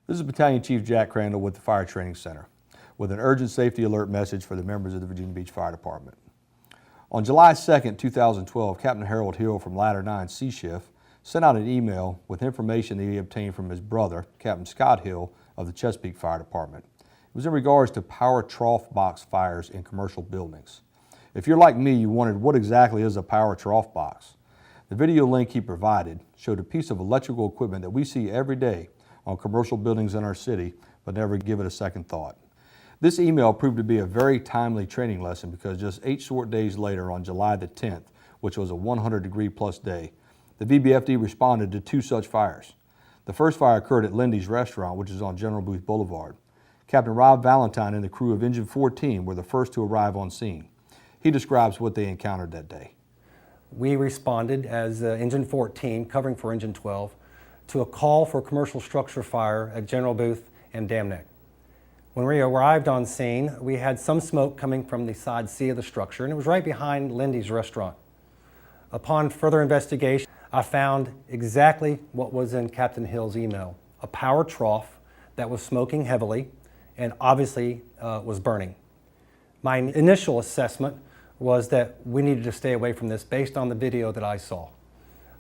This is Battalion Chief Jack Crandall with the Fire Training Center with an urgent safety alert message for the members of the Virginia Beach Fire Department. On July 2nd, 2012, Captain Harold Hill from Ladder 9 C Shift sent out an email with information that he obtained from his brother, Captain Scott Hill of the Chesapeake Fire Department. It was in regards to power trough box fires in commercial buildings. If you're like me, you wondered what exactly is a power trough box. The video link he provided showed a piece of electrical equipment that we see every day on commercial buildings in our city, but never give it a second thought. This email proved to be a very timely training lesson because just 8 short days later, on July the 10th, which was a 100-degree-plus day, the VBFD responded to 2 such fires. The first fire occurred at Lindy's Restaurant, which is on General Booth Boulevard. Captain Rob Valentine and the crew of Engine 14 were the first to arrive on scene. He describes what they encountered that day. We responded as Engine 14, covering for Engine 12, to a call for commercial structure fire at General Booth and Dam Neck. When we arrived on scene, we had some smoke coming from the side C of the structure, and it was right behind Lindy's Restaurant. Upon further investigation, I found exactly what was in Captain Hill's email: a power trough that was smoking heavily and obviously was burning. My initial assessment was that we needed to stay away from this based on the video that I saw.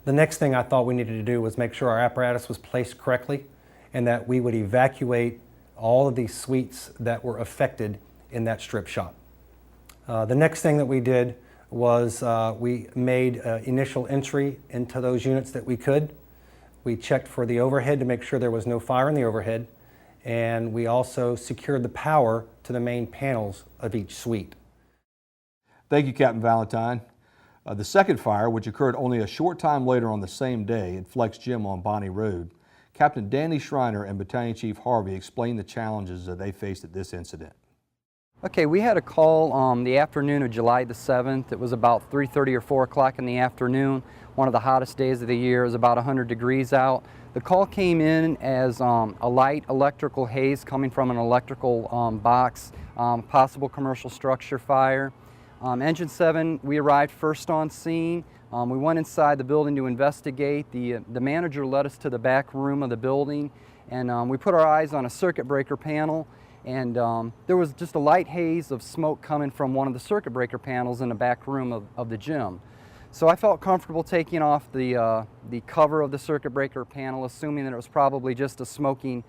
The next thing I thought we needed to do was make sure our apparatus was placed correctly and that we would evacuate all of these suites that were affected in that strip shop. The next thing that we did was we made initial entry into those units that we could. We checked for the overhead to make sure there was no fire in the overhead, and we also secured the power to the main panels of each suite. Thank you, Captain Valentine. The second fire, which occurred only a short time later on the same day at Flex Gym on Bonnie Road, Captain Danny Schreiner and Battalion Chief Harvey explained the challenges that they faced at this incident. Okay, we had a call the afternoon of July the 7th. It was about 3:30 or 4 o'clock in the afternoon, one of the hottest days of the year. It was about 100 degrees out. The call came in as a light electrical haze coming from an electrical box, possible commercial structure fire. Engine 7, we arrived first on scene. We went inside the building to investigate. The manager led us to the back room of the building, and we put our eyes on a circuit breaker panel, and there was just a light haze of smoke coming from one of the circuit breaker panels in the back room of the gym. So I felt comfortable taking off the cover of the circuit breaker panel, assuming that it was probably just a smoking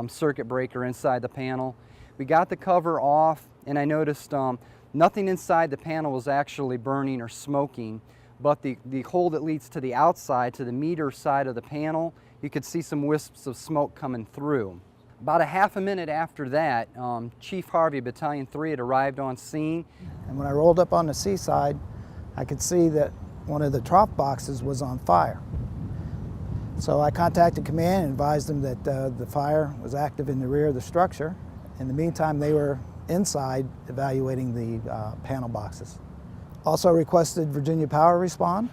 circuit breaker inside the panel. We got the cover off, and I noticed nothing inside the panel was actually burning or smoking, but the hole that leads to the outside, to the meter side of the panel, you could see some wisps of smoke coming through. About a half a minute after that, Chief Harvey, Battalion 3, had arrived on scene. And when I rolled up on the C side, I could see that one of the trough boxes was on fire. So I contacted command and advised them that the fire was active in the rear of the structure. In the meantime, they were inside evaluating the panel boxes. Also requested Virginia Power respond,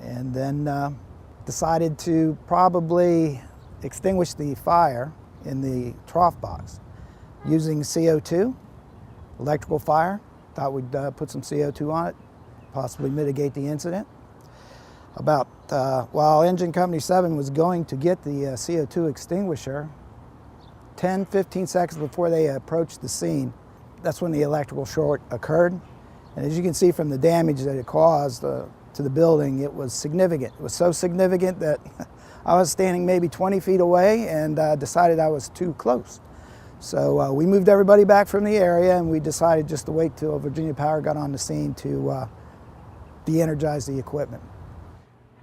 and then decided to probably extinguish the fire in the trough box using CO2, electrical fire. Thought we'd put some CO2 on it, possibly mitigate the incident. While Engine Company 7 was going to get the CO2 extinguisher, 10-15 seconds before they approached the scene, that's when the electrical short occurred. And as you can see from the damage that it caused to the building, it was significant. It was so significant that I was standing maybe 20 feet away and decided I was too close. So we moved everybody back from the area, and we decided just to wait till Virginia Power got on the scene to de-energize the equipment.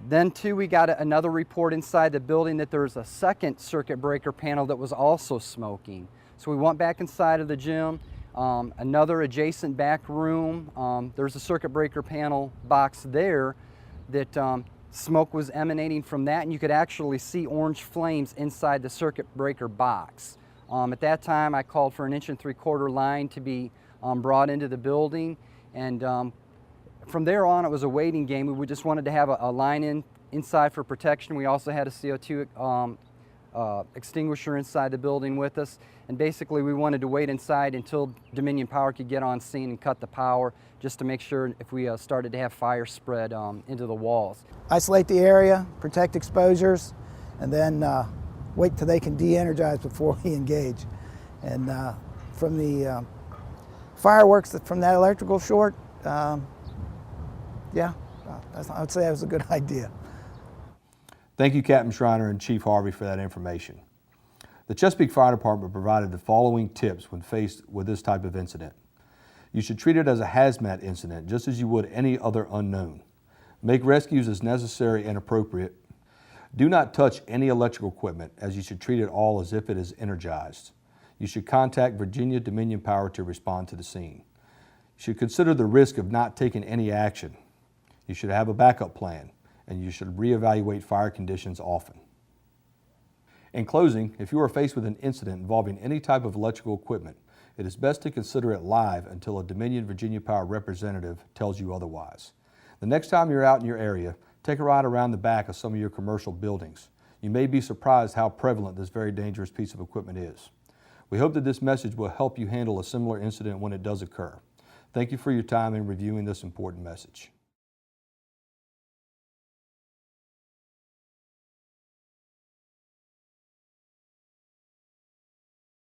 Then too, we got another report inside the building that there was a second circuit breaker panel that was also smoking. So we went back inside of the gym. Another adjacent back room, there's a circuit breaker panel box there that smoke was emanating from that, and you could actually see orange flames inside the circuit breaker box. At that time, I called for an 1 3/4 line to be brought into the building, and from there on, it was a waiting game. We just wanted to have a line inside for protection. We also had a CO2 extinguisher inside the building with us, and basically we wanted to wait inside until Dominion Power could get on scene and cut the power, just to make sure if we started to have fire spread into the walls. Isolate the area, protect exposures, and then wait till they can de-energize before we engage. And from the fireworks from that electrical short, yeah, I would say that was a good idea. Thank you, Captain Schreiner and Chief Harvey, for that information. The Chesapeake Fire Department provided the following tips when faced with this type of incident. You should treat it as a hazmat incident, just as you would any other unknown. Make rescues as necessary and appropriate. Do not touch any electrical equipment, as you should treat it all as if it is energized. You should contact Virginia Dominion Power to respond to the scene. You should consider the risk of not taking any action. You should have a backup plan, and you should reevaluate fire conditions often. In closing, if you are faced with an incident involving any type of electrical equipment, it is best to consider it live until a Dominion Virginia Power representative tells you otherwise. The next time you're out in your area, take a ride around the back of some of your commercial buildings. You may be surprised how prevalent this very dangerous piece of equipment is. We hope that this message will help you handle a similar incident when it does occur. Thank you for your time in reviewing this important message.